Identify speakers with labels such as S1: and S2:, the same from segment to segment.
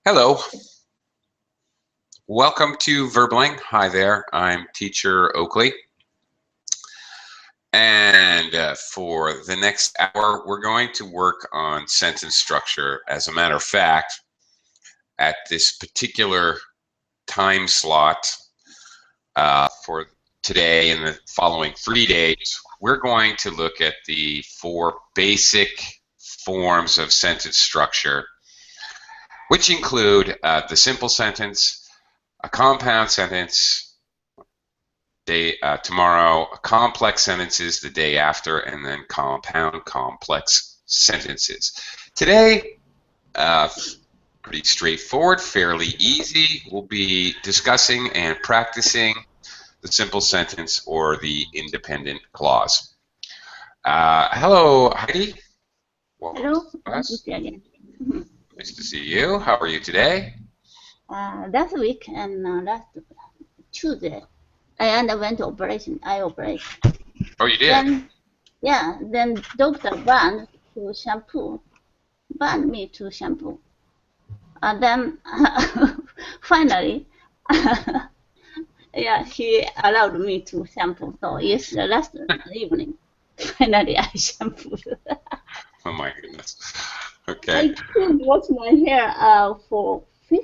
S1: Hello, welcome to Verbling. Hi there, I'm teacher Oakley. And for the next hour, we're going to work on sentence structure. As a matter of fact, at this particular time slot for today and the following 3 days, we're going to look at the four basic forms of sentence structure, which include the simple sentence, a compound sentence, tomorrow, complex sentences the day after, and then compound complex sentences. Today, pretty straightforward, fairly easy. We'll be discussing and practicing the simple sentence or the independent clause. Hello, Heidi. Welcome
S2: Hello,
S1: to class.
S2: nice to see you again.
S1: Nice to see you. How are you today?
S2: Last week and last Tuesday, I underwent eye operation.
S1: Oh, you did?
S2: Then doctor banned me to shampoo. And then finally, he allowed me to shampoo. So yes, last evening, finally I shampooed.
S1: Oh my goodness. Okay.
S2: I couldn't wash my hair for 5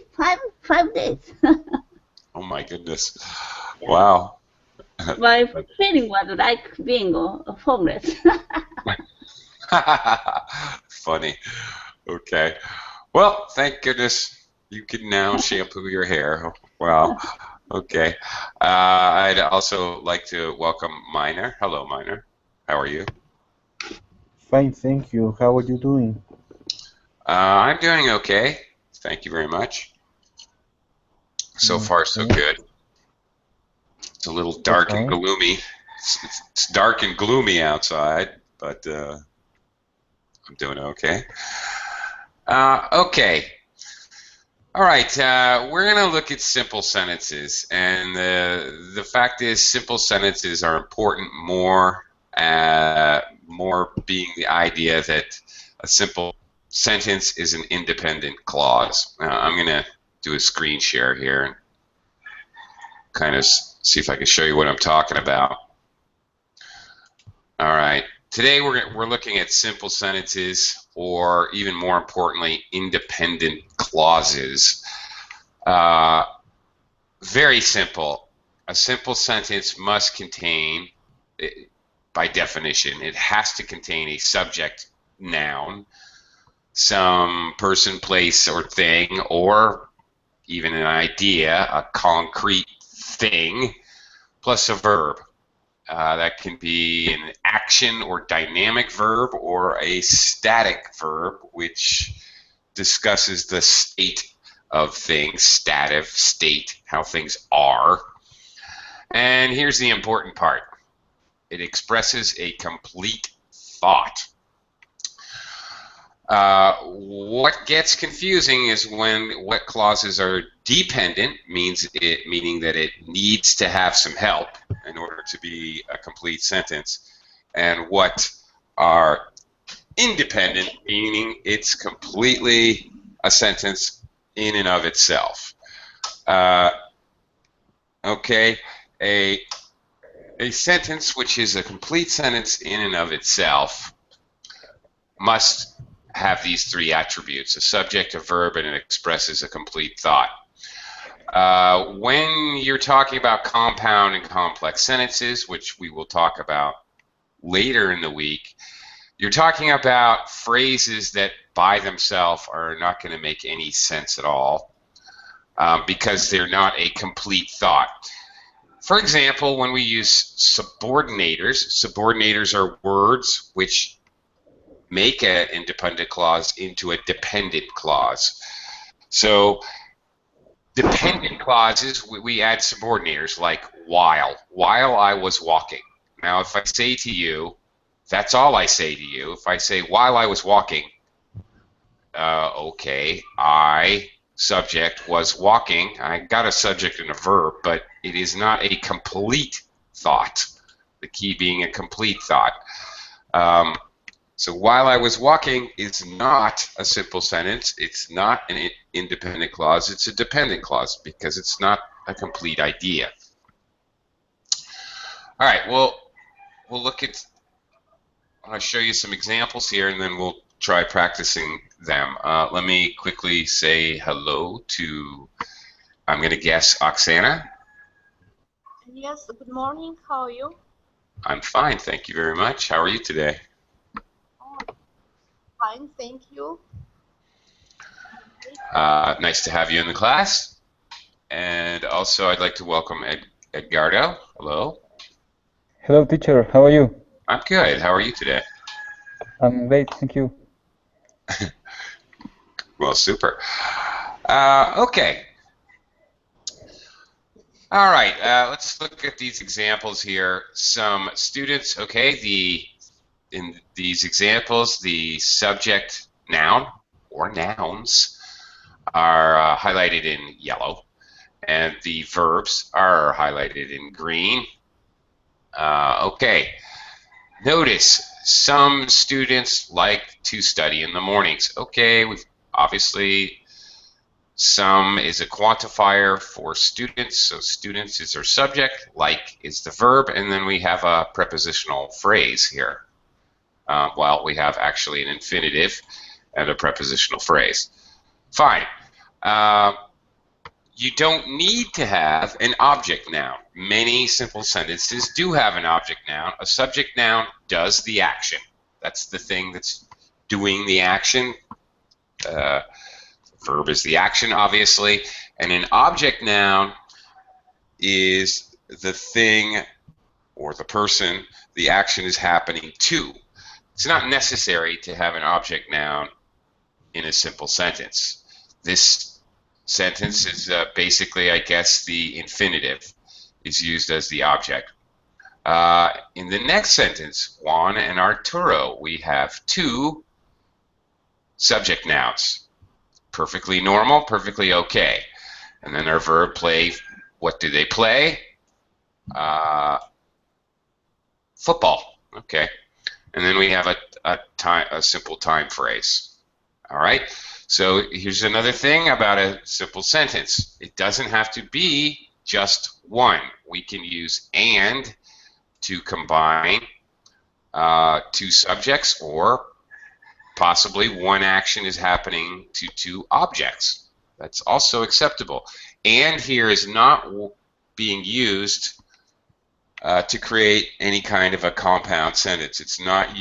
S2: days.
S1: Oh my goodness. Wow.
S2: My feeling was like being homeless.
S1: Funny. Okay. Well, thank goodness you can now shampoo your hair. Wow. Okay. I'd also like to welcome Miner. Hello, Miner. How are you?
S3: Fine, thank you. How are you doing?
S1: I'm doing okay. Thank you very much. So far, so good. It's a little dark and gloomy. It's dark and gloomy outside, but I'm doing okay. Okay. All right. We're going to look at simple sentences, and the fact is, simple sentences are important. More being the idea that a simple sentence is an independent clause. I'm going to do a screen share here and kind of see if I can show you what I'm talking about. All right. Today we're looking at simple sentences, or even more importantly, independent clauses. Very simple. A simple sentence must contain, by definition, it has to contain a subject, noun, some person, place, or thing, or even an idea, a concrete thing, plus a verb. That can be an action or dynamic verb, or a static verb, which discusses the state of things, state, how things are. And here's the important part. It expresses a complete thought. What gets confusing is when what clauses are dependent, meaning that it needs to have some help in order to be a complete sentence, and what are independent, meaning it's completely a sentence in and of itself. Okay, a sentence which is a complete sentence in and of itself must have these three attributes: a subject, a verb, and it expresses a complete thought. When you're talking about compound and complex sentences, which we will talk about later in the week, you're talking about phrases that by themselves are not going to make any sense at all, because they're not a complete thought. For example, when we use subordinators are words which make an independent clause into a dependent clause. So dependent clauses, we add subordinators like while I was walking. Now if I say to you, that's all I say to you. If I say while I was walking, okay, I, subject, was walking. I got a subject and a verb, but it is not a complete thought. The key being a complete thought. So while I was walking is not a simple sentence. It's not an independent clause. It's a dependent clause because it's not a complete idea. All right, well, we'll look at, I'll show you some examples here and then we'll try practicing them. Let me quickly say hello to, I'm going to guess, Oksana.
S4: Yes, good morning. How are you?
S1: I'm fine, thank you very much. How are you today?
S4: Oh, fine, thank you.
S1: Nice to have you in the class. And also I'd like to welcome Edgardo. Hello.
S5: Hello, teacher. How are you?
S1: I'm good. How are you today?
S5: I'm great, thank you.
S1: Well, super. Okay. All right. Let's look at these examples here. Some students. Okay. In these examples, the subject noun or nouns are highlighted in yellow, and the verbs are highlighted in green. Okay. Notice some students like to study in the mornings. Okay, we've obviously some is a quantifier for students, so students is our subject, like is the verb, and then we have a prepositional phrase here. Well, we have actually an infinitive and a prepositional phrase. Fine. You don't need to have an object noun. Many simple sentences do have an object noun. A subject noun does the action. That's the thing that's doing the action. Verb is the action, obviously. And an object noun is the thing or the person the action is happening to. It's not necessary to have an object noun in a simple sentence. This sentence is basically, I guess, the infinitive is used as the object. In the next sentence, Juan and Arturo, we have two subject nouns. Perfectly normal, perfectly okay. And then our verb play, what do they play? Football, okay. And then we have a simple time phrase. All right. So here's another thing about a simple sentence. It doesn't have to be just one. We can use and to combine two subjects, or possibly one action is happening to two objects. That's also acceptable. And here is not being used to create any kind of a compound sentence. It's not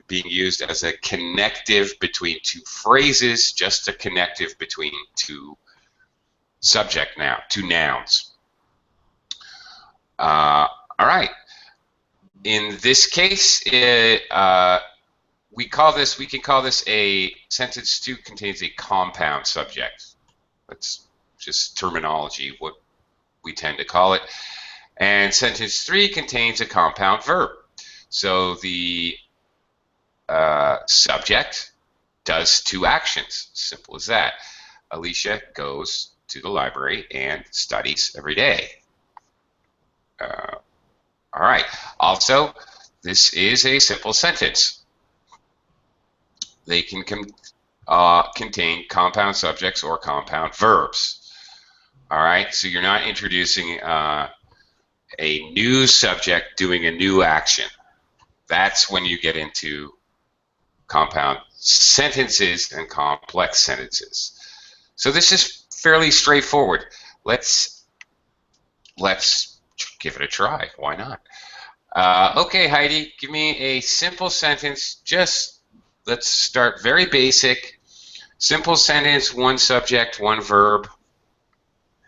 S1: being used as a connective between two phrases, just a connective between two two nouns. All right. In this case, we can call this a sentence 2 contains a compound subject. That's just terminology, what we tend to call it. And sentence 3 contains a compound verb. So the subject does two actions. Simple as that. Alicia goes to the library and studies every day. All right. Also, this is a simple sentence. They can contain compound subjects or compound verbs. All right. So you're not introducing a new subject doing a new action. That's when you get into compound sentences and complex sentences. So this is fairly straightforward. Let's give it a try. Why not? Okay, Heidi, give me a simple sentence. Let's start very basic. Simple sentence, one subject, one verb.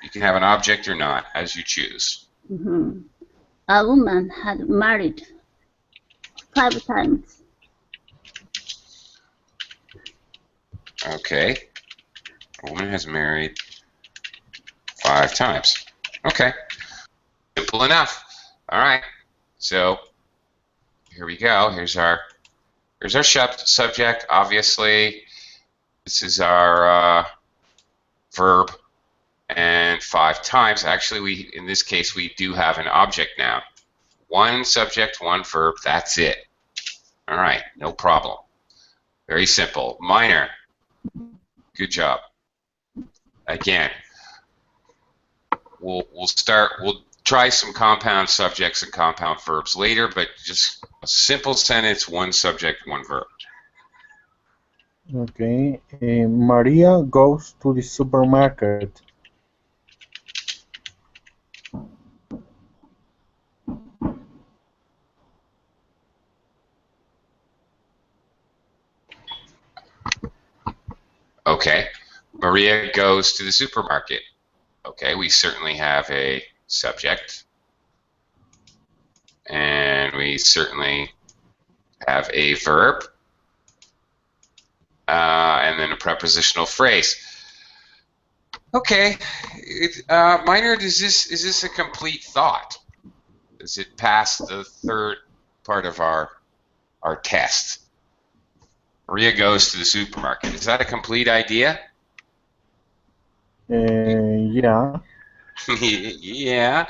S1: You can have an object or not, as you choose.
S2: Mm-hmm. A woman had married 5 times.
S1: Okay. A woman has married 5 times. Okay. Simple enough. All right. So here we go. Here's our subject. Obviously, this is our verb, and 5 times. Actually, in this case we do have an object now. One subject, one verb. That's it. All right, no problem. Very simple. Minor. Good job. Again, we'll try some compound subjects and compound verbs later, but just a simple sentence, one subject, one verb.
S3: Okay. Maria goes to the supermarket.
S1: Okay. Maria goes to the supermarket. Okay, we certainly have a subject. And we certainly have a verb. And then a prepositional phrase. Okay, Minor, is this a complete thought? Does it pass the third part of our test? Maria goes to the supermarket. Is that a complete idea?
S3: Yeah.
S1: Yeah.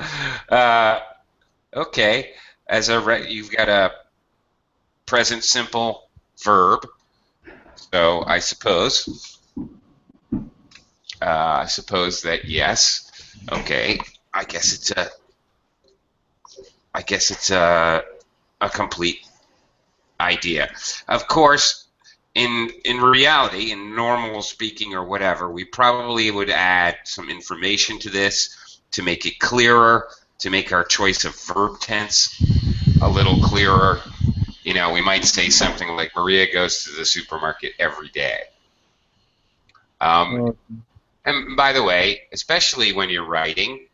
S1: Okay. You've got a present simple verb. So I suppose that yes. Okay. I guess it's a complete idea. Of course, in reality, in normal speaking or whatever, we probably would add some information to this to make it clearer, to make our choice of verb tense a little clearer. You know, we might say something like Maria goes to the supermarket every day. And by the way, especially when you're writing,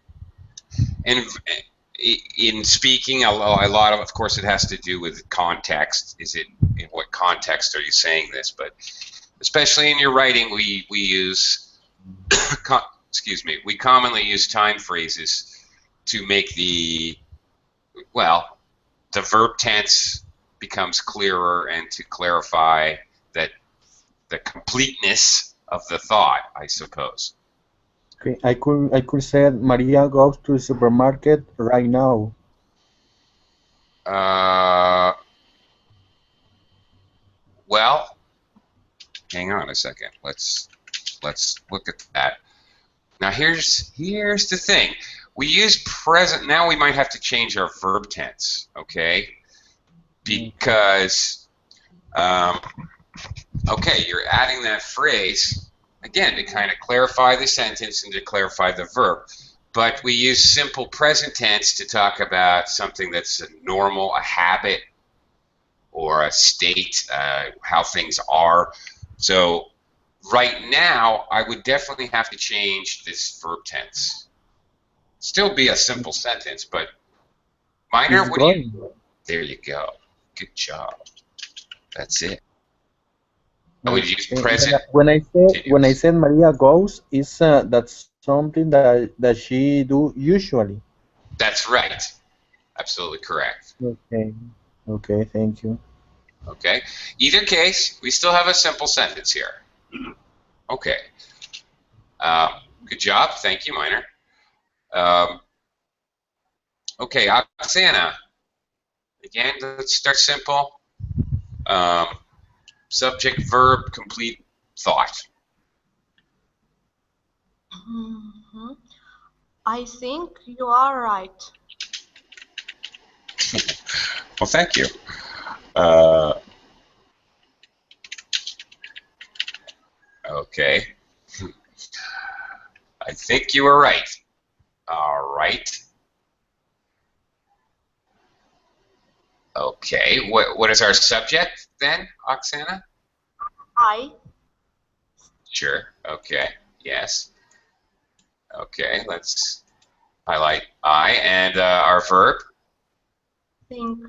S1: and in speaking, a lot of course, it has to do with context. In what context are you saying this? But especially in your writing, we use, we commonly use time phrases to make the verb tense becomes clearer and to clarify that the completeness of the thought, I suppose.
S3: Okay, I could say Maria goes to the supermarket right now.
S1: Well, hang on a second. Let's look at that. Now here's the thing. We use present. Now we might have to change our verb tense, okay? Because okay, you're adding that phrase again to kind of clarify the sentence and to clarify the verb. But we use simple present tense to talk about something that's a normal, a habit, or a state, how things are. So right now, I would definitely have to change this verb tense. Still be a simple sentence, but Minor, what do you? There you go. Good job. That's it. I would use present.
S3: When I said Maria goes, is that's something that she do usually.
S1: That's right. Absolutely correct.
S3: Okay. Okay. Thank you.
S1: Okay. Either case, we still have a simple sentence here. Okay. Good job. Thank you, Minor. Okay, Oksana. Again, let's start simple. Subject, verb, complete thought.
S4: I think you are right.
S1: Well, thank you. Okay. I think you were right. All right. Okay. What is our subject then, Oksana?
S4: I.
S1: Sure. Okay. Yes. Okay. Let's highlight I and our verb.
S4: Think.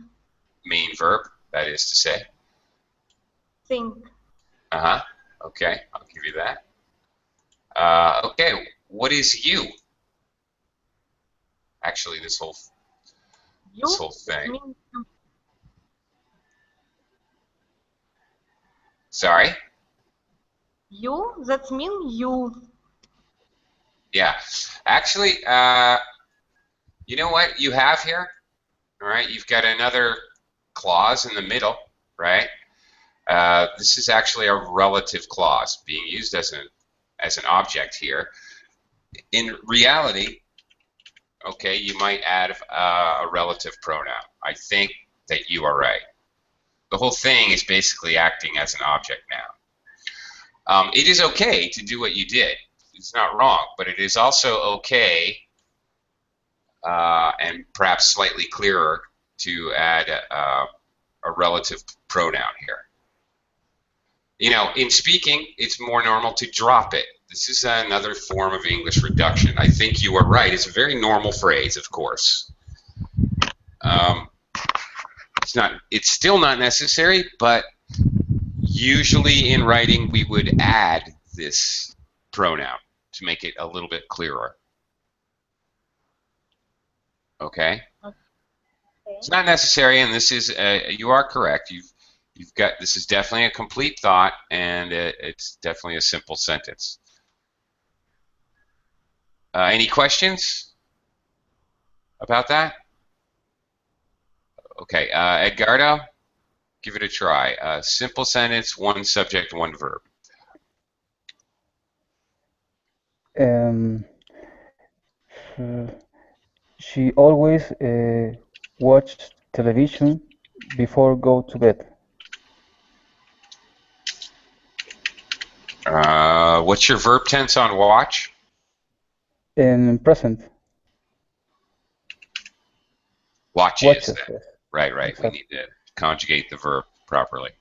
S1: Main verb. That is to say.
S4: Think.
S1: Okay. I'll give you that. Okay. What is you? Actually, this whole thing.
S4: You.
S1: Sorry?
S4: You? That means you.
S1: Yeah. Actually, you know what you have here? All right. You've got another clause in the middle, right? This is actually a relative clause being used as an object here. In reality, okay, you might add a relative pronoun. I think that you are right. The whole thing is basically acting as an object now. It is okay to do what you did. It's not wrong, but it is also okay and perhaps slightly clearer to add a relative pronoun here. You know, in speaking, it's more normal to drop it. This is another form of English reduction. I think you are right. It's a very normal phrase, of course. It's still not necessary, but usually in writing we would add this pronoun to make it a little bit clearer. Okay? It's not necessary, and this is you are correct. You've got, this is definitely a complete thought, and it's definitely a simple sentence. Any questions about that? Okay, Edgardo, give it a try. Simple sentence, one subject, one verb.
S5: She always watched television before go to bed.
S1: What's your verb tense on watch?
S5: In present.
S1: Watches.
S5: Watches.
S1: Right.
S5: Exactly.
S1: We need to conjugate the verb properly.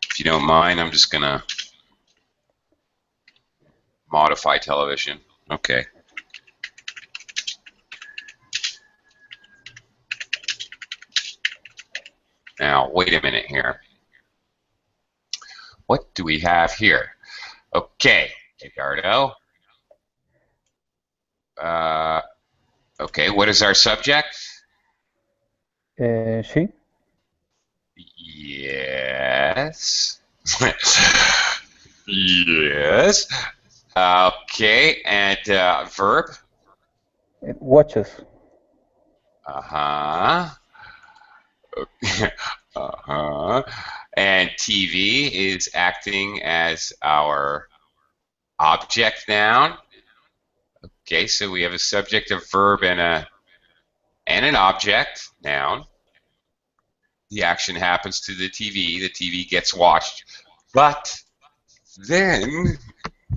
S1: If you don't mind, I'm just gonna modify television. Okay. Now, wait a minute here. What do we have here? Okay, Edgardo. Okay, what is our subject?
S5: She.
S1: Yes. Yes. Okay, and verb?
S5: Watches.
S1: Uh-huh. Uh-huh. And TV is acting as our object noun. Okay, so we have a subject, a verb, and an object noun. The action happens to the TV. The TV gets watched. But then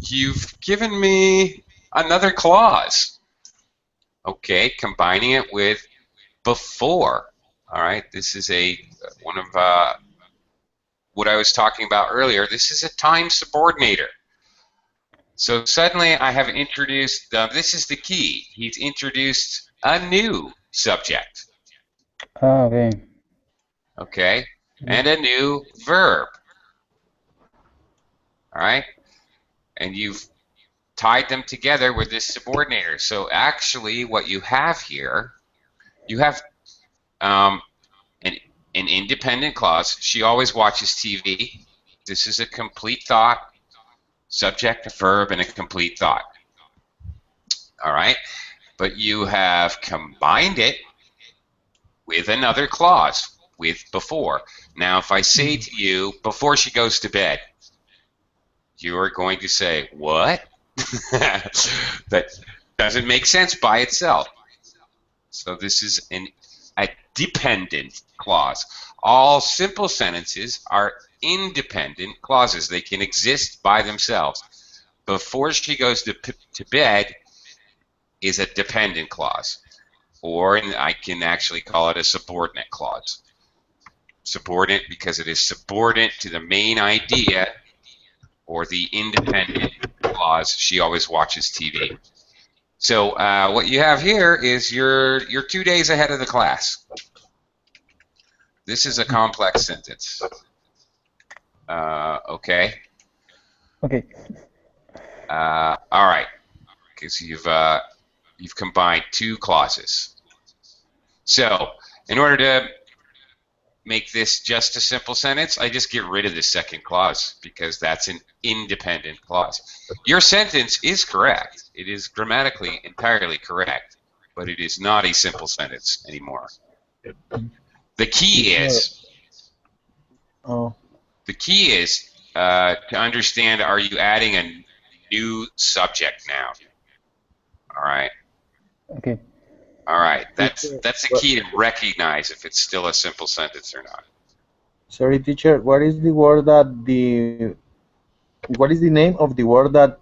S1: you've given me another clause. Okay, combining it with before. All right, this is one of what I was talking about earlier. This is a time subordinator. So suddenly I have introduced, this is the key, he's introduced a new subject.
S5: Okay.
S1: Okay, and a new verb. All right, and you've tied them together with this subordinator. So actually what you have here, you have an independent clause. She always watches TV. This is a complete thought, subject, a verb, and a complete thought. All right, but you have combined it with another clause, with before. Now, if I say to you, before she goes to bed, you are going to say, what? That doesn't make sense by itself. So this is a dependent clause. All simple sentences are independent clauses. They can exist by themselves. Before she goes to bed is a dependent clause, or I can actually call it a subordinate clause. Subordinate because it is subordinate to the main idea, or the independent clause, she always watches TV. So what you have here is you're 2 days ahead of the class. This is a complex sentence. Okay.
S5: Okay.
S1: All right. Because you've combined two clauses. So in order to make this just a simple sentence, I just get rid of the second clause because that's an independent clause. Your sentence is correct. It is grammatically entirely correct, but it is not a simple sentence anymore. The key is
S3: Oh,
S1: The key is to understand, are you adding a new subject now? All right.
S5: Okay.
S1: All right.
S3: teacher,
S1: That's the
S3: what,
S1: key to recognize if it's still a simple sentence or not.
S3: sorry, teacher. What is the word that the what is the name of the word that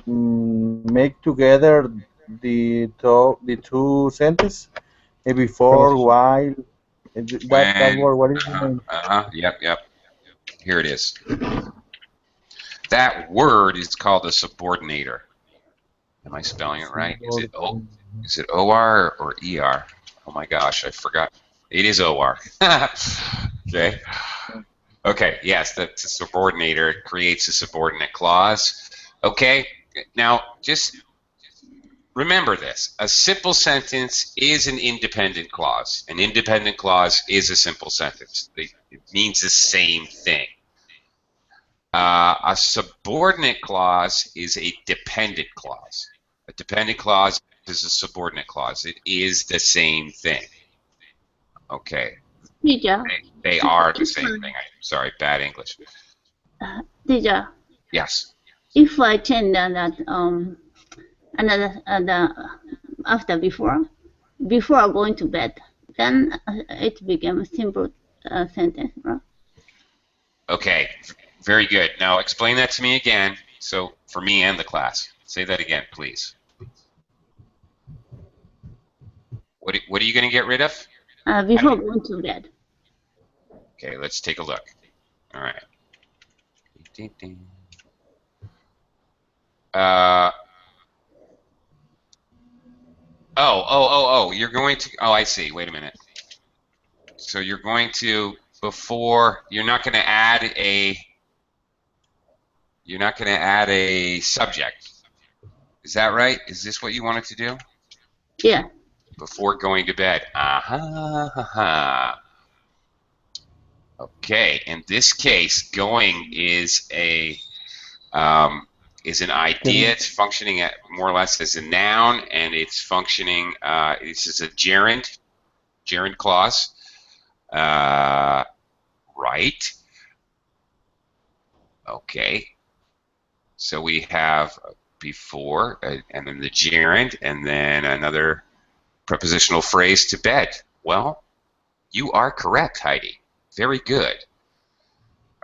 S3: make together the two sentences? Before,
S5: Preposition.
S3: while, that
S1: When,
S3: word. What is the name?
S1: yep. Here it is. That word is called a subordinator. Am I spelling it right? Is it OR or ER? Oh my gosh, I forgot. It is OR. Okay. Okay, yes, that's a subordinator. It creates a subordinate clause. Okay, now just remember this. A simple sentence is an independent clause. An independent clause is a simple sentence. It means the same thing. A subordinate clause is a dependent clause. A dependent clause is a subordinate clause. It is the same thing. Okay,
S2: Teacher,
S1: they are the same thing. Sorry, bad English.
S2: teacher,
S1: Yes.
S2: if I change that another after before going to bed, then it became a simple sentence, right?
S1: Okay, very good. Now explain that to me again. So for me and the class, say that again, please. What are you going to get rid of?
S2: Before going to bed.
S1: Okay, let's take a look. All right. Oh, you're going to, oh, I see. Wait a minute. So you're going to, you're not going to add a subject. Is that right? Is this what you wanted to do?
S2: Yeah.
S1: Before going to bed. Okay, in this case, going is an idea. It's functioning more or less as a noun, and it's functioning. This is a gerund clause. Right. Okay. So we have before, and then the gerund, and then another prepositional phrase to bed. Well, you are correct, Heidi. Very good.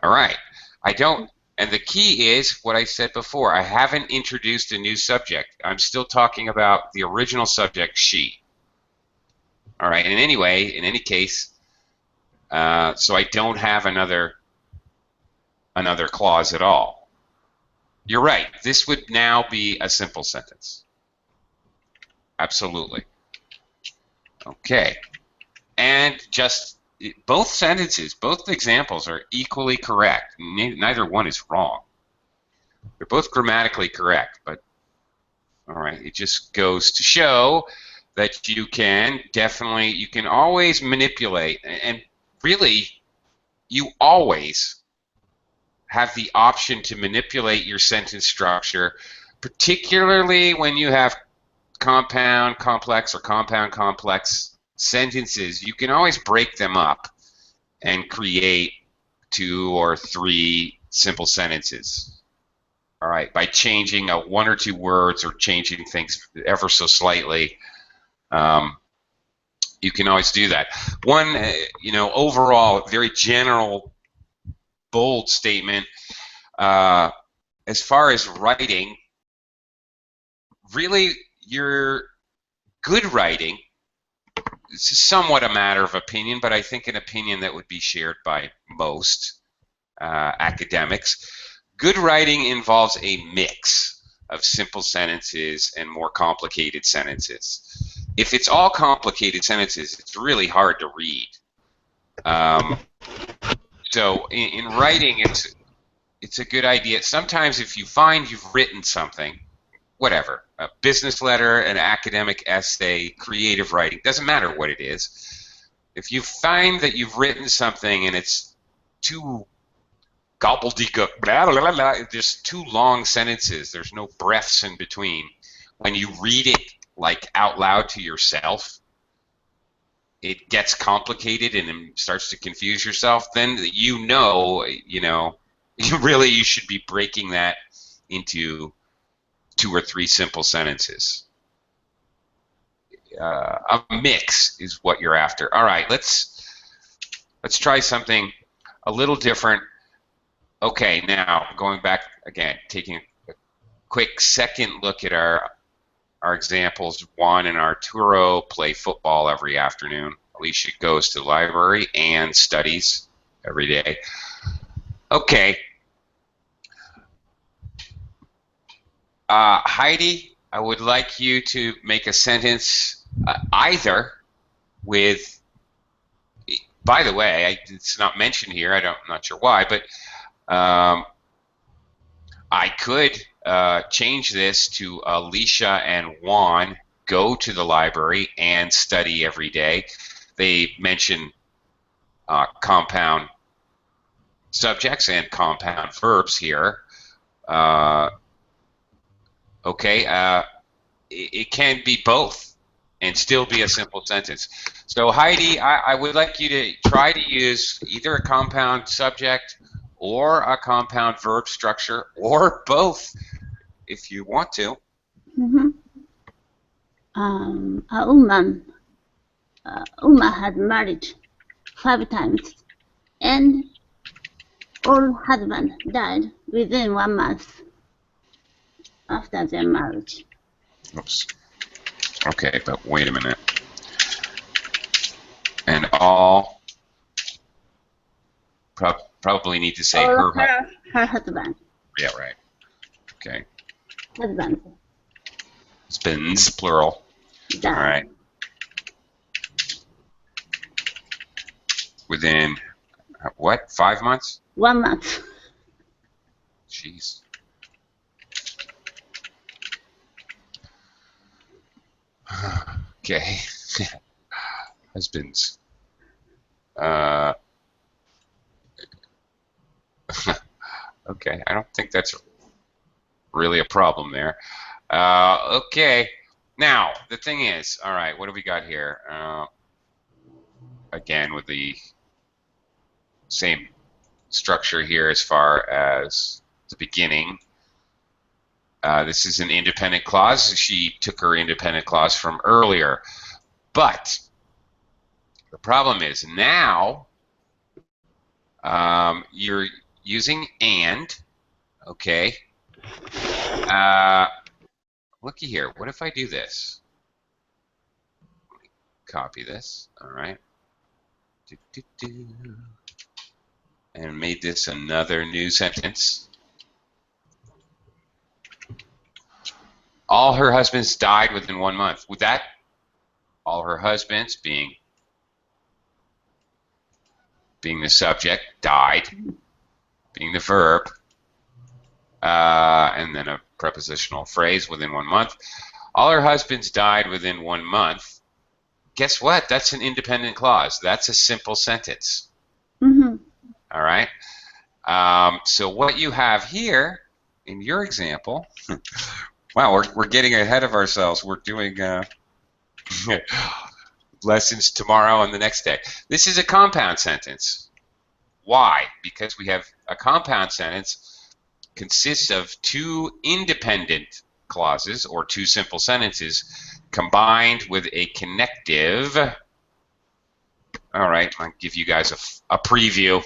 S1: All right. And the key is what I said before. I haven't introduced a new subject. I'm still talking about the original subject, she. All right. And anyway, in any case, so I don't have another clause at all. You're right. This would now be a simple sentence. Absolutely. Okay. And just both sentences, both examples are equally correct. Neither one is wrong. They're both grammatically correct, but all right, it just goes to show that you can always manipulate, and really, you always have the option to manipulate your sentence structure, particularly when you have compound complex or compound complex sentences. You can always break them up and create 2 or 3 simple sentences. All right, by changing 1 or 2 words or changing things ever so slightly, you can always do that. One, overall, very general, bold statement. As far as writing, really, your good writing, this is somewhat a matter of opinion, but I think an opinion that would be shared by most academics. Good writing involves a mix of simple sentences and more complicated sentences. If it's all complicated sentences, it's really hard to read. So in writing, it's a good idea. Sometimes if you find you've written something, whatever, a business letter, an academic essay, creative writing, doesn't matter what it is. If you find that you've written something and it's too gobbledygook, blah, blah, blah, blah, just too long sentences, there's no breaths in between, when you read it like out loud to yourself, it gets complicated and it starts to confuse yourself, then you know, you should be breaking that into 2 or 3 simple sentences. A mix is what you're after. All right, let's try something a little different. Okay, now going back again, taking a quick second look at our examples. Juan and Arturo play football every afternoon. Alicia goes to the library and studies every day. Okay. Heidi, I would like you to make a sentence either with, by the way, it's not mentioned here, I'm not sure why, but I could change this to Alicia and Juan go to the library and study every day. They mention compound subjects and compound verbs here. Okay, it can be both and still be a simple sentence. So Heidi, I would like you to try to use either a compound subject or a compound verb structure, or both, if you want to.
S2: A woman Uma had married 5 times, and all husbands died within 1 month after their marriage.
S1: Oops. Okay, but wait a minute. And all probably need to say
S2: All
S1: her
S2: husband.
S1: Yeah, right. Okay.
S2: Husband
S1: Husbands, plural.
S2: died.
S1: All right. Within what? 5 months?
S2: 1 month.
S1: Jeez. Okay. Husbands. Okay, I don't think that's really a problem there. Okay. Now, the thing is, all right, what do we got here? Again, with the same structure here as far as the beginning. This is an independent clause. She took her independent clause from earlier. But the problem is now you're using and, okay? Looky here. What if I do this? Copy this. All right. And made this another new sentence. All her husbands died within 1 month. With that, all her husbands being the subject, died, being the verb, and then a prepositional phrase within 1 month. All her husbands died within 1 month. Guess what? That's an independent clause. That's a simple sentence. All right? So what you have here in your example, wow, we're getting ahead of ourselves. We're doing lessons tomorrow and the next day. This is a compound sentence. Why? Because we have a compound sentence consists of 2 independent clauses or 2 simple sentences combined with a connective. All right, I'll give you guys a preview,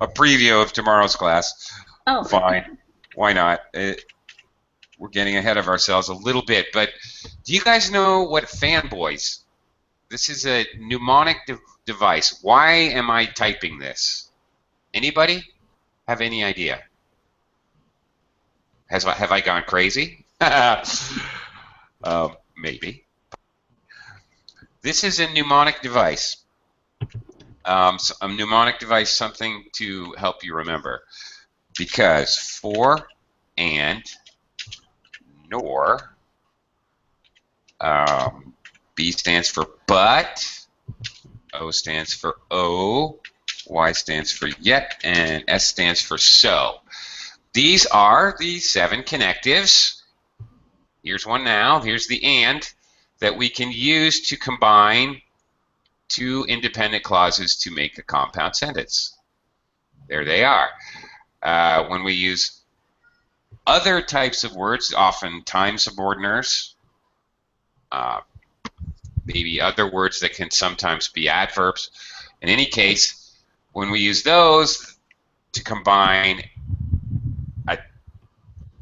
S1: a preview of tomorrow's class.
S2: Oh.
S1: Fine, why not? We're getting ahead of ourselves a little bit, but do you guys know what fanboys? This is a mnemonic device. Why am I typing this? Anybody have any idea? Have I gone crazy? Maybe. This is a mnemonic device. So a mnemonic device, something to help you remember. Because for, and, nor, B stands for but, O stands for O, Y stands for yet, and S stands for so. These are the 7 connectives. Here's one now. Here's the and that we can use to combine two independent clauses to make a compound sentence. There they are. When we use other types of words, often time subordinators, maybe other words that can sometimes be adverbs. In any case, when we use those to combine an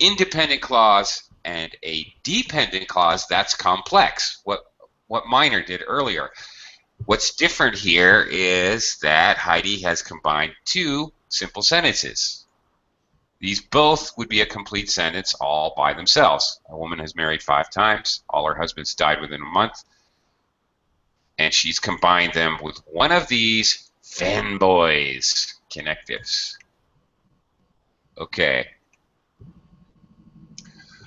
S1: independent clause and a dependent clause, that's complex. What Minor did earlier. What's different here is that Heidi has combined two simple sentences. These both would be a complete sentence all by themselves. A woman has married 5 times. All her husbands died within a month. And she's combined them with one of these fanboys connectives. Okay.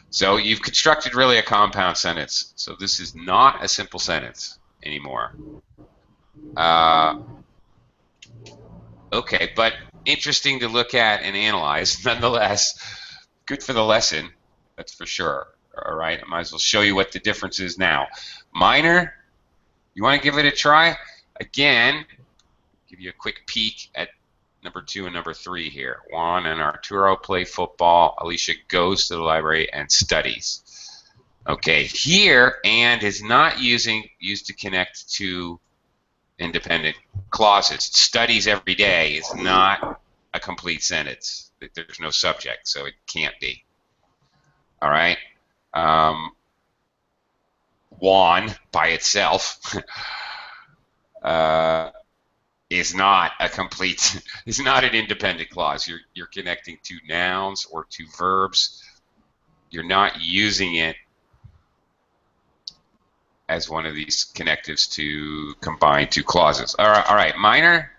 S1: So you've constructed really a compound sentence. So this is not a simple sentence anymore. Okay, but interesting to look at and analyze nonetheless. Good for the lesson, that's for sure. All right, I might as well show you what the difference is now. Minor, you want to give it a try? Again, give you a quick peek at number 2 and number 3 here. Juan and Arturo play football. Alicia goes to the library and studies. Okay, here and is not used to connect to independent clauses. Studies every day is not a complete sentence. There's no subject, so it can't be. All right. Juan by itself is not a complete, is not an independent clause. You're connecting two nouns or two verbs. You're not using it as one of these connectives to combine two clauses. All right, Minor,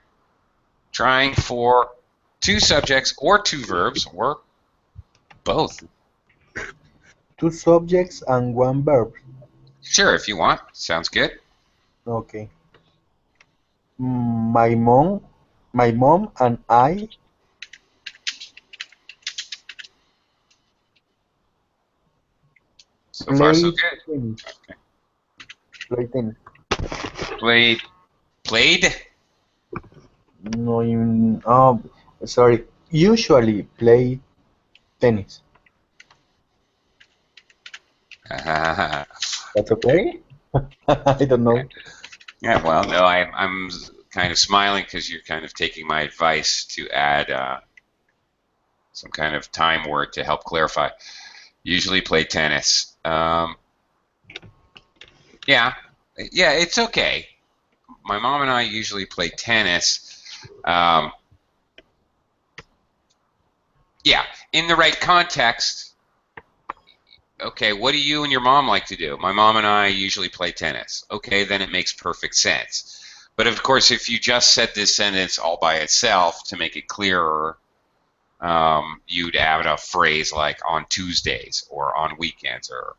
S1: trying for two subjects or two verbs or both.
S3: 2 subjects and 1 verb.
S1: Sure, if you want. Sounds good.
S3: Okay. My mom and I
S1: So far, so good.
S3: tennis.
S1: Okay.
S3: Play tennis.
S1: Played?
S3: No, even, sorry. Usually play tennis. That's okay? I don't know.
S1: Yeah, well, no, I'm kind of smiling because you're kind of taking my advice to add some kind of time word to help clarify. Usually play tennis. Yeah, it's okay. My mom and I usually play tennis. Yeah, in the right context. Okay, what do you and your mom like to do? My mom and I usually play tennis. Okay, then it makes perfect sense. But of course, if you just said this sentence all by itself to make it clearer, you'd add a phrase like on Tuesdays or on weekends or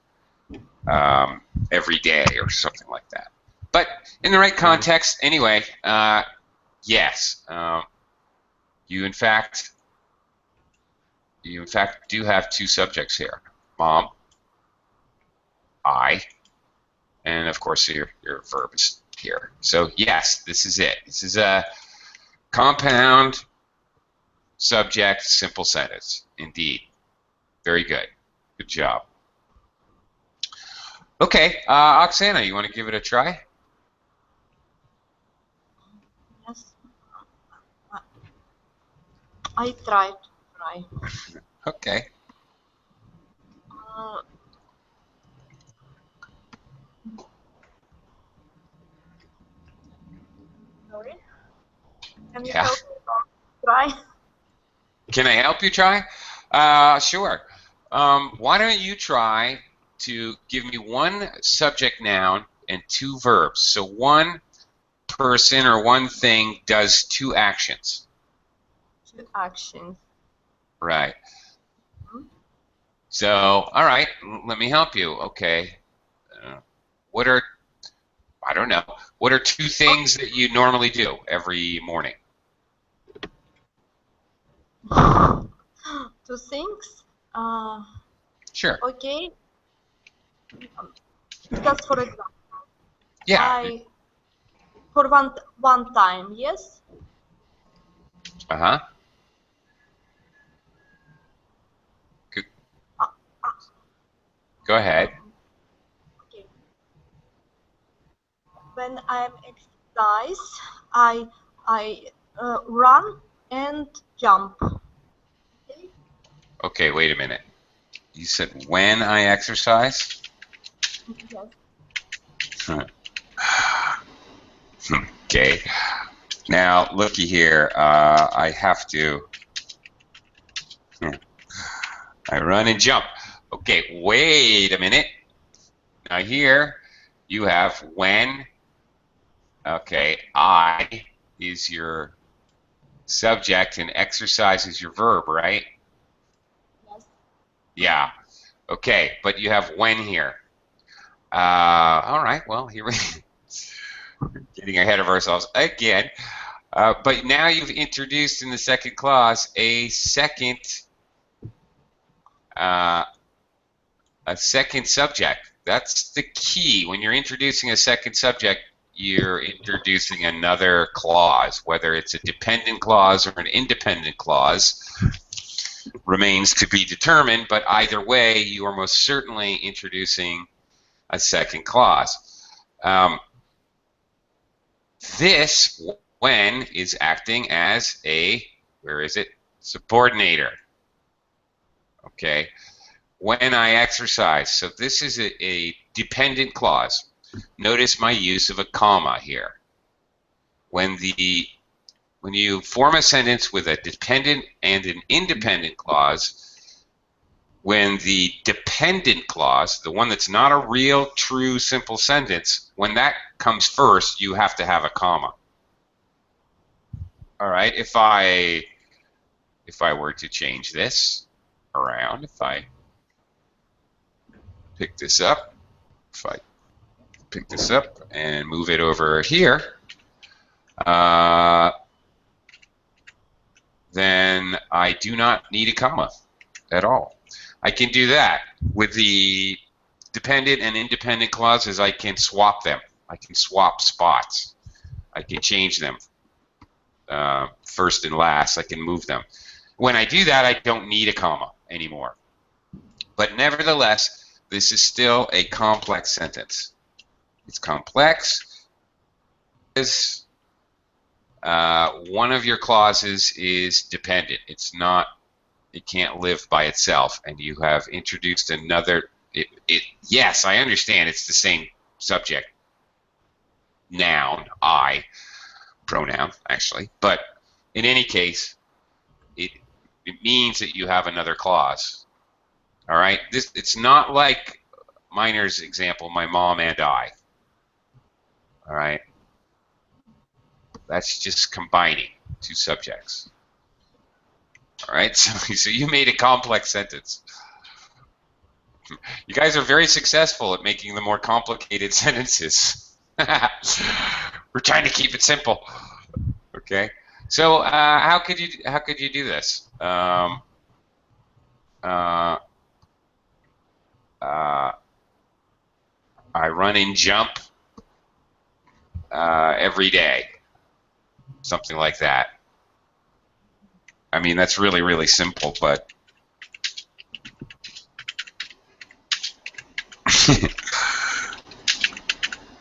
S1: every day or something like that. But in the right context, anyway, yes, you in fact do have two subjects here: mom, I, and of course your verb is here. So yes, this is it. This is a compound subject simple sentence. Indeed. Very good. Good job. Okay, Oksana, you want to give it a try?
S4: Yes. I tried.
S1: Okay.
S4: Sorry. Can you
S1: Yeah.
S4: help me try?
S1: Can I help you try? Sure. Why don't you try to give me one subject noun and two verbs. So one person or one thing does two actions.
S4: 2 actions.
S1: Right. So, all right, let me help you. Okay. What are, I don't know, what are two things that you normally do every morning?
S4: 2 things.
S1: Sure.
S4: Okay. Just for example,
S1: Yeah.
S4: I for one time, yes?
S1: Uh-huh. Go ahead.
S4: Okay. When I'm exercise, I run and jump. Okay.
S1: Okay, wait a minute. You said when I exercise?
S4: Yes.
S1: Okay. Now, looky here. I have to. I run and jump. Okay, wait a minute. Now here you have when. Okay, I is your subject and exercise is your verb, right?
S4: Yes.
S1: Yeah. Okay, but you have when here. All right, well, here we're getting ahead of ourselves again. But now you've introduced in the second clause a second subject. That's the key. When you're introducing a second subject, you're introducing another clause, whether it's a dependent clause or an independent clause remains to be determined, but either way, you are most certainly introducing a second clause. This when is acting as a, where is it? Subordinator. Okay. When I exercise. So this is a dependent clause. Notice my use of a comma here. When you form a sentence with a dependent and an independent clause, when the dependent clause, the one that's not a real, true, simple sentence, when that comes first, you have to have a comma. All right, if I were to change this around, if I pick this up, and move it over here, then I do not need a comma at all. I can do that. With the dependent and independent clauses, I can swap them. I can swap spots. I can change them first and last. I can move them. When I do that, I don't need a comma anymore. But nevertheless, this is still a complex sentence. It's complex. One of your clauses is dependent. It's not. It can't live by itself, and you have introduced another. Yes, I understand. It's the same subject, noun, I, pronoun actually, but in any case, it means that you have another clause. All right. It's not like Miner's example, my mom and I. All right. That's just combining two subjects. All right, so you made a complex sentence. You guys are very successful at making the more complicated sentences. We're trying to keep it simple. Okay, so how could you do this? I run and jump every day, something like that. I mean, that's really, really simple, but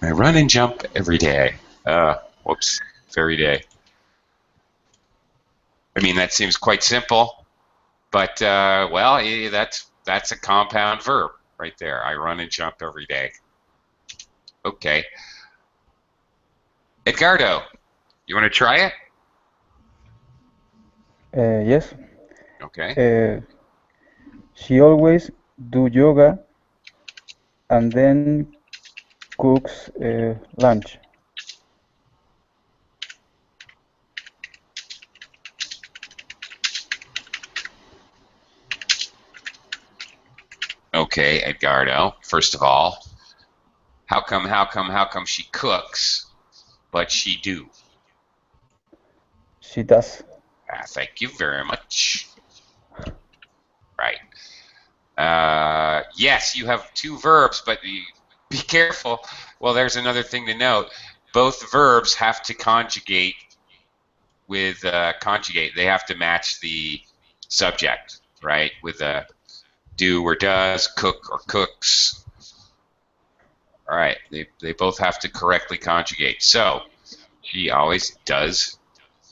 S1: I run and jump every day. Whoops, every day. I mean, that seems quite simple, but well, that's a compound verb right there. I run and jump every day. Okay. Edgardo, you want to try it?
S5: Yes.
S1: Okay.
S5: She always do yoga and then cooks lunch.
S1: Okay, Edgardo. First of all, how come she cooks, but she do?
S5: She does.
S1: Thank you very much. Right. Yes, you have two verbs, but be careful. Well, there's another thing to note. both verbs have to conjugate with conjugate. They have to match the subject, right? With a do or does, cook or cooks. All right, they both have to correctly conjugate. So she always does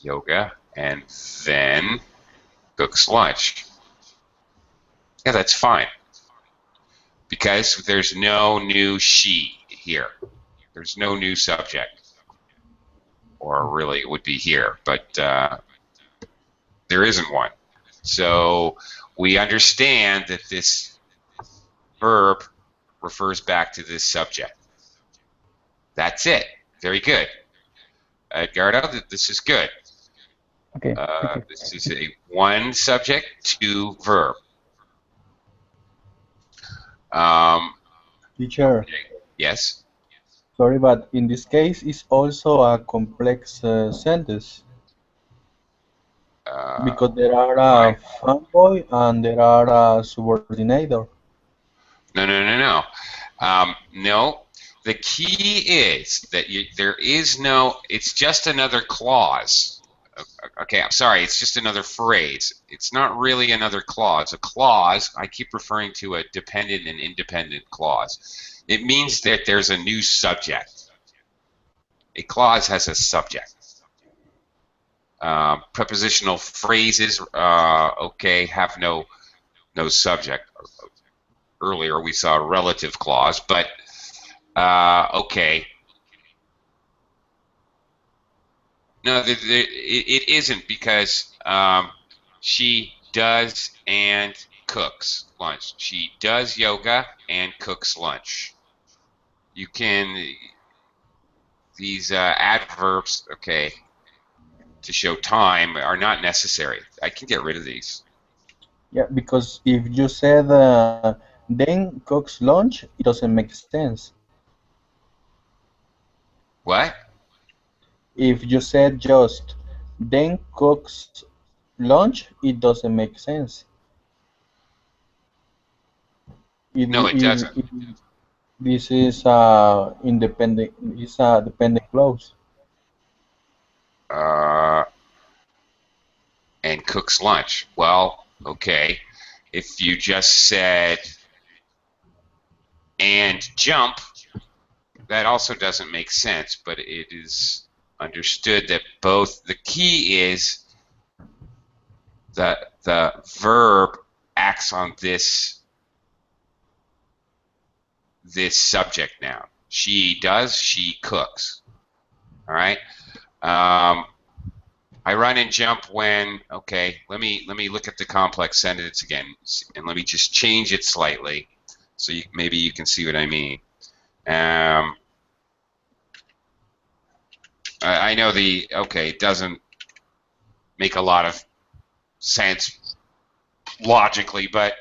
S1: yoga and then cooks lunch. Yeah, that's fine. Because there's no new she here. There's no new subject. Or really it would be here, but there isn't one. So we understand that this verb refers back to this subject. That's it. Very good. Edgardo, this is good.
S5: Okay. Thank you.
S1: This is a one subject, two verb.
S3: Teacher,
S1: Yes?
S3: sorry, but in this case, it's also a complex sentence because there are a fanboy and there are a subordinator.
S1: No. No. The key is that there is no, it's just another clause. Okay, I'm sorry, it's just another phrase. It's not really another clause. A clause, I keep referring to a dependent and independent clause. It means that there's a new subject. A clause has a subject. Prepositional phrases, okay, have no subject. Earlier we saw a relative clause, but okay. No, it isn't because she does and cooks lunch. She does yoga and cooks lunch. You can, these adverbs, okay, to show time are not necessary. I can get rid of these.
S3: Yeah, because if you said then cooks lunch, it doesn't make sense.
S1: What?
S3: If you said just then cooks lunch, it doesn't make sense.
S1: No, it doesn't.
S3: This is independent. It's a dependent clause.
S1: And cooks lunch. Well, okay. If you just said and jump, that also doesn't make sense, but it is understood that both, the key is that the verb acts on this subject noun. She does, she cooks. All right. I run and jump when, okay, let me look at the complex sentence again, and let me just change it slightly so maybe you can see what I mean. I know it doesn't make a lot of sense logically, but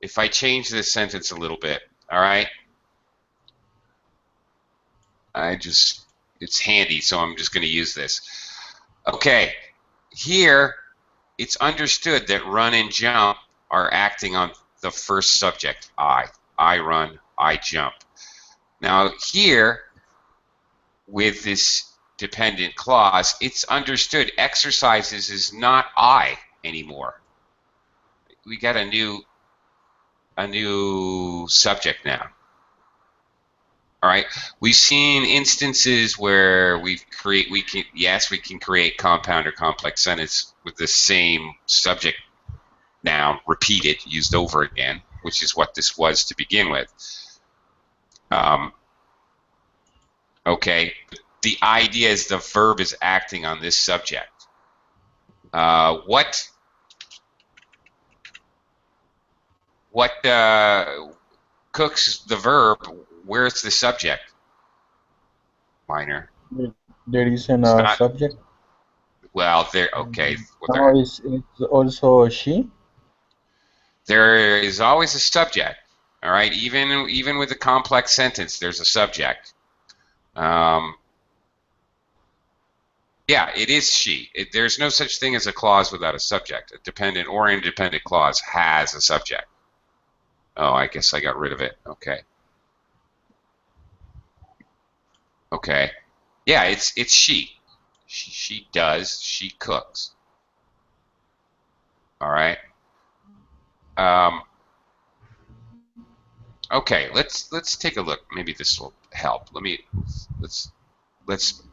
S1: if I change this sentence a little bit, all right, it's handy, so I'm just going to use this. Okay, here it's understood that run and jump are acting on the first subject, I. I run, I jump. Now here, with this dependent clause, it's understood exercises is not I anymore. We got a new subject now. All right, we've seen instances where we can create compound or complex sentence with the same subject noun repeated, used over again, which is what this was to begin with. Okay, the idea is the verb is acting on this subject. What cooks the verb? Where's the subject? Minor.
S3: There isn't a subject.
S1: Well, there. Okay.
S3: Well, it's also she.
S1: There is always a subject. All right. Even with a complex sentence, there's a subject. Yeah, it is she. There's no such thing as a clause without a subject. A dependent or independent clause has a subject. Oh, I guess I got rid of it. Okay. Okay. Yeah, it's she. She does. She cooks. All right. Okay, let's take a look. Maybe this will help. Let's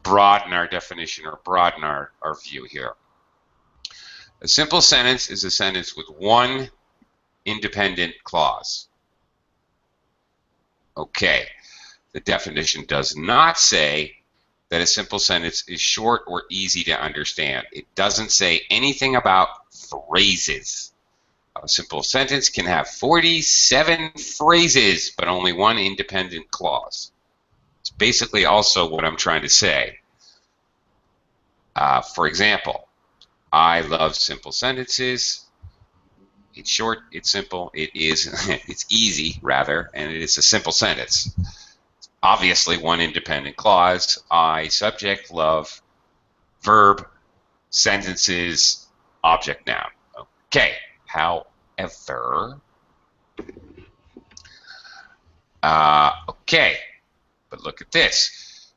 S1: broaden our definition or broaden our view here. A simple sentence is a sentence with one independent clause. Okay, the definition does not say that a simple sentence is short or easy to understand. It doesn't say anything about phrases. A simple sentence can have 47 phrases, but only one independent clause. It's basically also what I'm trying to say. For example, I love simple sentences. It's short, it's simple, it's easy, rather, and it is a simple sentence. Obviously, one independent clause, I, subject, love, verb, sentences, object, noun. Okay, however, okay, but look at this.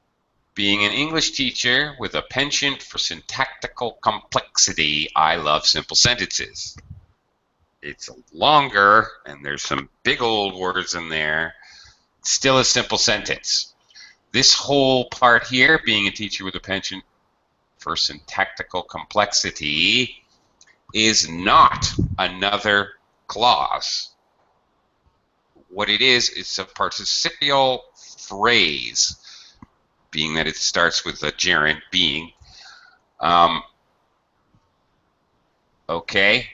S1: Being an English teacher with a penchant for syntactical complexity, I love simple sentences. It's longer, and there's some big old words in there. It's still a simple sentence. This whole part here, being a teacher with a penchant for syntactical complexity, is not another clause. What it is, it's a participial phrase, being that it starts with a gerund, being. Okay.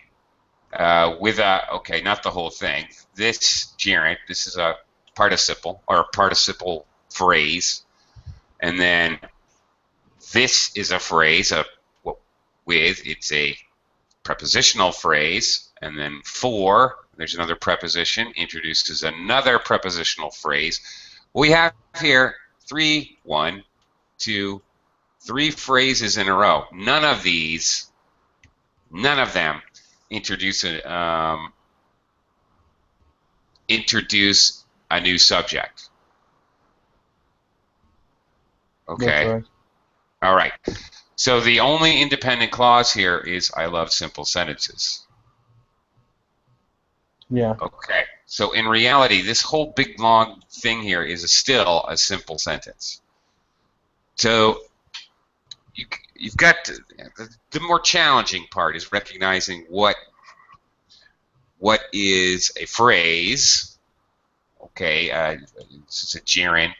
S1: Okay, not the whole thing. This gerund, this is a participle or a participle phrase, and then this is a phrase it's a prepositional phrase, and then for, there's another preposition, introduces another prepositional phrase. We have here three phrases in a row. None of them introduce a new subject. Okay.
S3: Right.
S1: All right. So the only independent clause here is I love simple sentences.
S3: Yeah.
S1: Okay. So in reality, this whole big long thing here is still a simple sentence. So you've got the more challenging part is recognizing what is a phrase. Okay, this is a gerund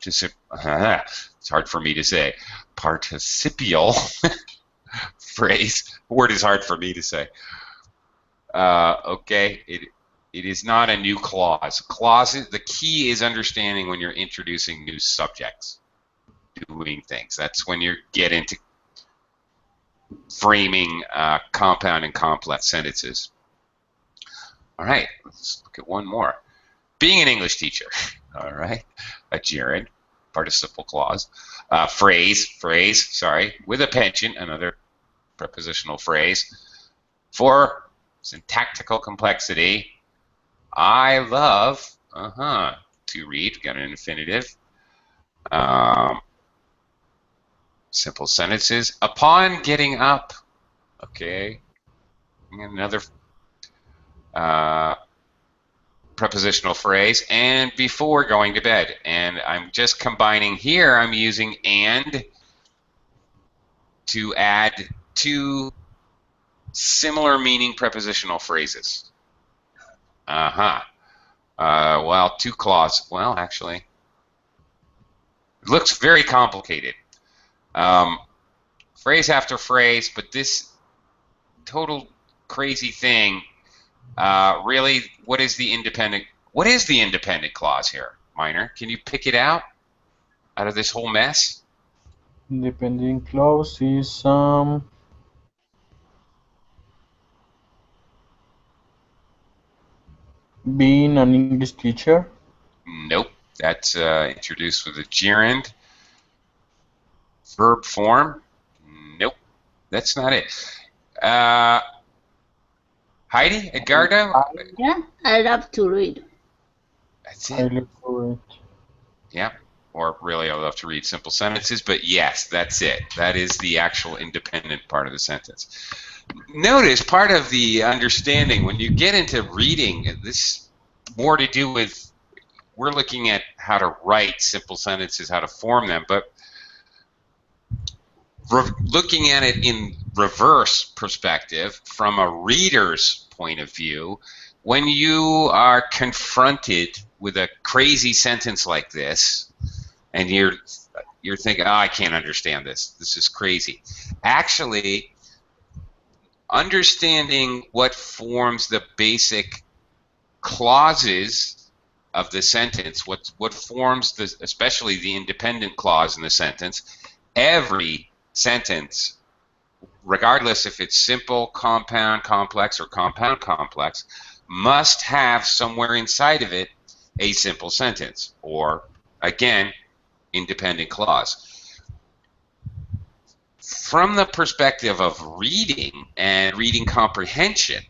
S1: it's hard for me to say. Participial phrase. The word is hard for me to say. Okay, it is not a new clause. Clauses. The key is understanding when you're introducing new subjects, doing things. That's when you get into framing compound and complex sentences. All right, let's look at one more. Being an English teacher. All right, a gerund, participle clause, phrase, sorry, with a penchant, another prepositional phrase. For syntactical complexity, I love, to read, got an infinitive. Simple sentences. Upon getting up, okay, another prepositional phrase, and before going to bed. And I'm just combining here, I'm using and to add two similar meaning prepositional phrases. Well, two clauses. Well, actually, it looks very complicated. Phrase after phrase, but this total crazy thing, really, what is the independent clause here, Minor? Can you pick it out of this whole mess?
S3: Independent clause is being an English teacher.
S1: Nope, that's introduced with a gerund. Verb form. Nope, that's not it. Heidi, Edgardo?
S2: Yeah, I love to read.
S1: That's
S3: I
S1: it.
S3: look for it.
S1: Yeah. or really I love to read simple sentences, but yes, that's it. That is the actual independent part of the sentence. Notice part of the understanding when you get into reading, this more to do with, we're looking at how to write simple sentences, how to form them, but looking at it in reverse perspective from a reader's point of view, when you are confronted with a crazy sentence like this, and you're thinking, oh, I can't understand this. This is crazy. Actually, understanding what forms the basic clauses of the sentence, what forms the, especially the independent clause in the sentence, every sentence, regardless if it's simple, compound, complex, or compound complex, must have somewhere inside of it a simple sentence, or again, independent clause. From the perspective of reading and reading comprehension,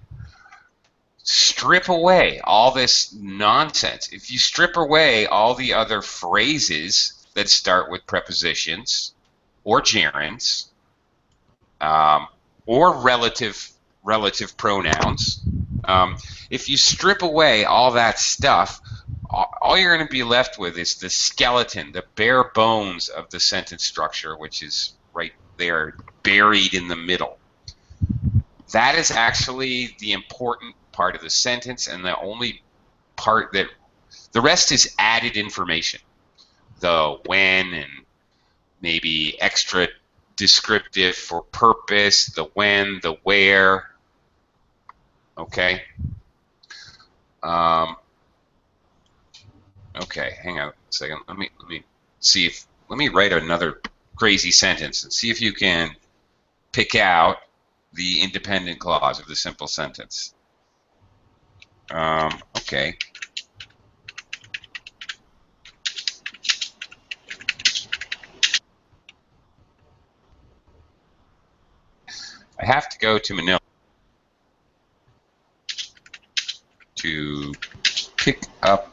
S1: strip away all this nonsense. If you strip away all the other phrases that start with prepositions or gerunds, or relative pronouns, if you strip away all that stuff, all you're going to be left with is the skeleton, the bare bones of the sentence structure, which is right there, buried in the middle. That is actually the important part of the sentence, and the only part that, the rest is added information. The when and maybe extra descriptive for purpose, the when, the where. Okay. Okay, hang on a second. Let me see if, let me write another crazy sentence and see if you can pick out the independent clause of the simple sentence. Okay. I have to go to Manila to pick up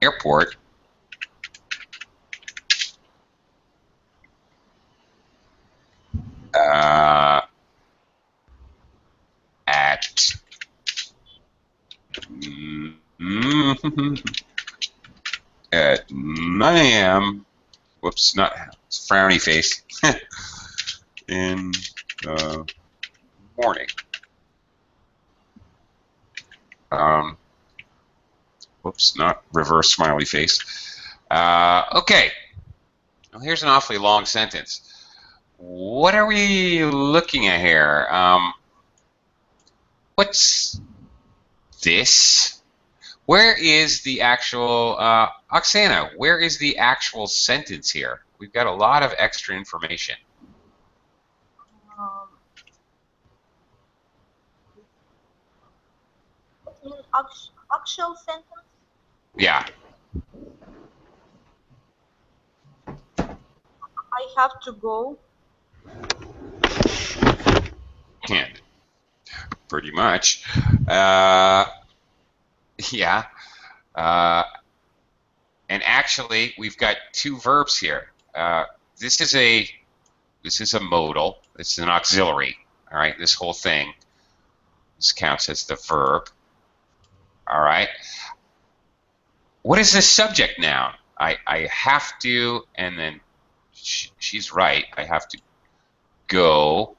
S1: airport at at 9 a.m. Whoops, not frowny face. In the morning. Whoops, not reverse smiley face. Okay. Well, here's an awfully long sentence. What are we looking at here? What's this? Where is the actual, Oksana, where is the actual sentence here? We've got a lot of extra information.
S4: In actual sentence?
S1: Yeah.
S4: I have to go.
S1: Yeah, pretty much. Yeah. And actually, we've got two verbs here. This is a modal. This is an auxiliary. All right. This whole thing. This counts as the verb. All right. What is the subject noun? I have to, and then she's right. I have to go.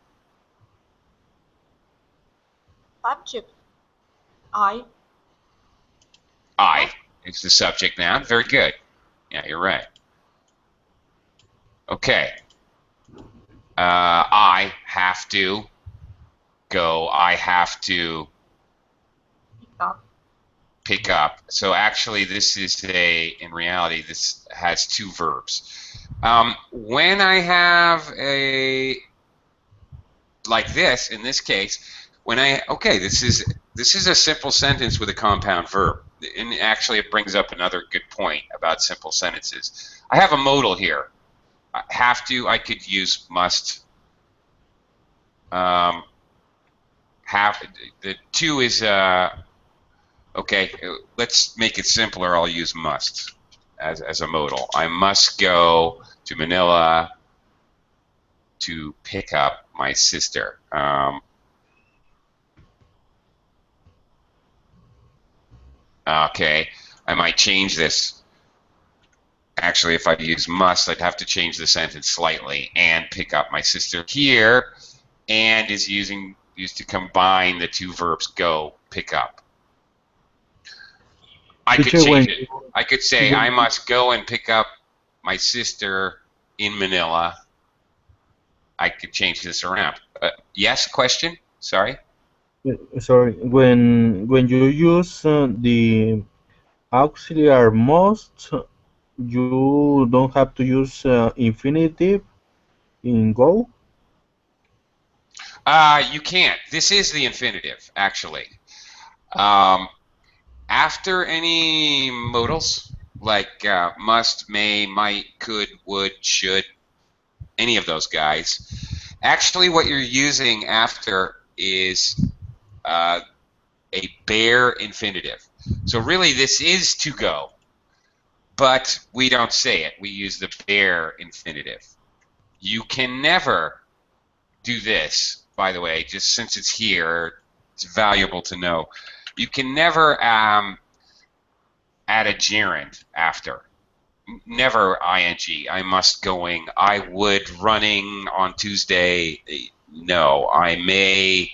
S4: Subject.
S1: I is the subject noun. Very good. Yeah, you're right. Okay. I have to go. I have to pick up. So actually, this is in reality, this has two verbs. When I have like this, in this case, this is a simple sentence with a compound verb. And actually, it brings up another good point about simple sentences. I have a modal here. Have to, I could use must. Have, the to is, Okay, let's make it simpler. I'll use must as a modal. I must go to Manila to pick up my sister. Okay, I might change this. Actually, if I use must, I'd have to change the sentence slightly. And pick up my sister here, and is used to combine the two verbs go, pick up. I could change it. I could say I must go and pick up my sister in Manila. I could change this around. Yes, question? Sorry?
S3: Sorry, when you use the auxiliary must, you don't have to use infinitive in go?
S1: You can't. This is the infinitive, actually. After any modals, like must, may, might, could, would, should, any of those guys, actually what you're using after is a bare infinitive. So really this is to go, but we don't say it. We use the bare infinitive. You can never do this, by the way, just since it's here, it's valuable to know. You can never add a gerund after. Never ing. I must going. I would running on Tuesday. No. I may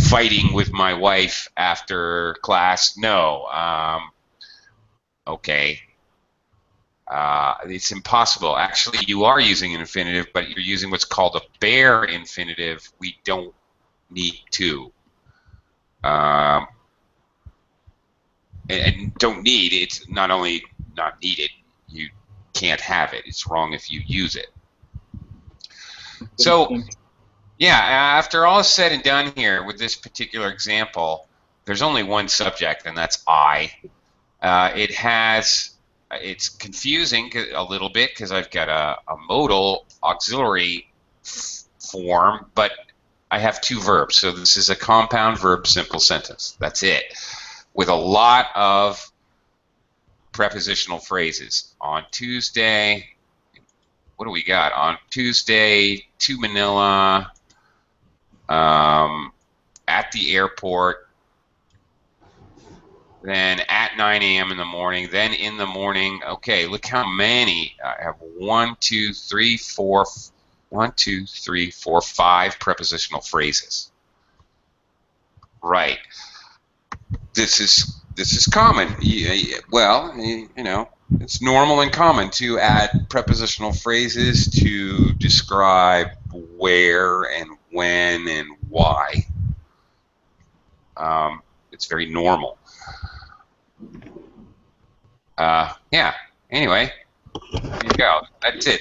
S1: fighting with my wife after class. No. Okay. It's impossible. Actually, you are using an infinitive, but you're using what's called a bare infinitive. We don't need to. And don't need, it's not only not needed, you can't have it. It's wrong if you use it. So, yeah, after all is said and done here with this particular example, there's only one subject, and that's I. It's confusing a little bit because I've got a modal auxiliary form, but I have two verbs. So this is a compound verb simple sentence. That's it. With a lot of prepositional phrases. On Tuesday, what do we got? On Tuesday, to Manila, at the airport, then at 9 a.m. in the morning, then in the morning. Okay, look how many. I have 5 prepositional phrases. Right. This is common. Well, you know, it's normal and common to add prepositional phrases to describe where and when and why. It's very normal. Yeah. Anyway, there you go. That's it.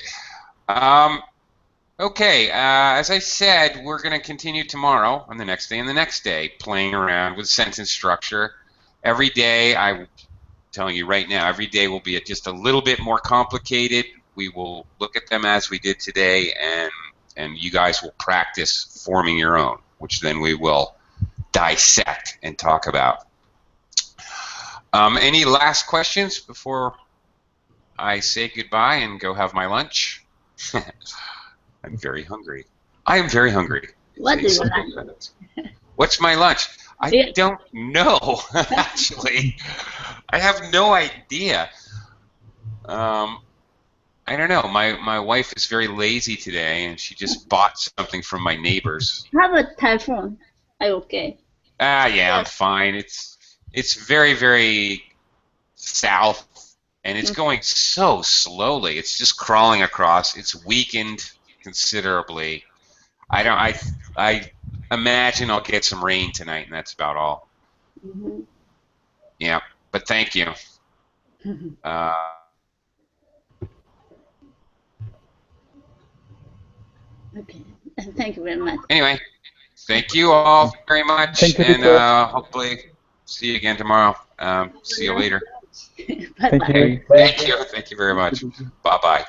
S1: Okay, as I said, we're going to continue tomorrow and the next day and the next day playing around with sentence structure. Every day, I'm telling you right now, every day will be just a little bit more complicated. We will look at them as we did today, and you guys will practice forming your own, which then we will dissect and talk about. Any last questions before I say goodbye and go have my lunch? I'm very hungry. I am very hungry.
S2: What is your lunch?
S1: What's my lunch? I don't know, actually. I have no idea. I don't know. My wife is very lazy today, and she just bought something from my neighbors.
S2: How about typhoon? Are you okay?
S1: Yeah, I'm fine. It's very, very south, and it's going so slowly. It's just crawling across. It's weakened considerably. I imagine I'll get some rain tonight, and that's about all.
S2: Mm-hmm.
S1: Yeah, but thank you.
S2: Okay. Thank you very much.
S1: Anyway, thank you all very much, and hopefully see you again tomorrow. See you later.
S2: Bye-bye.
S3: Thank you.
S1: Thank you. Thank you very much. Bye-bye.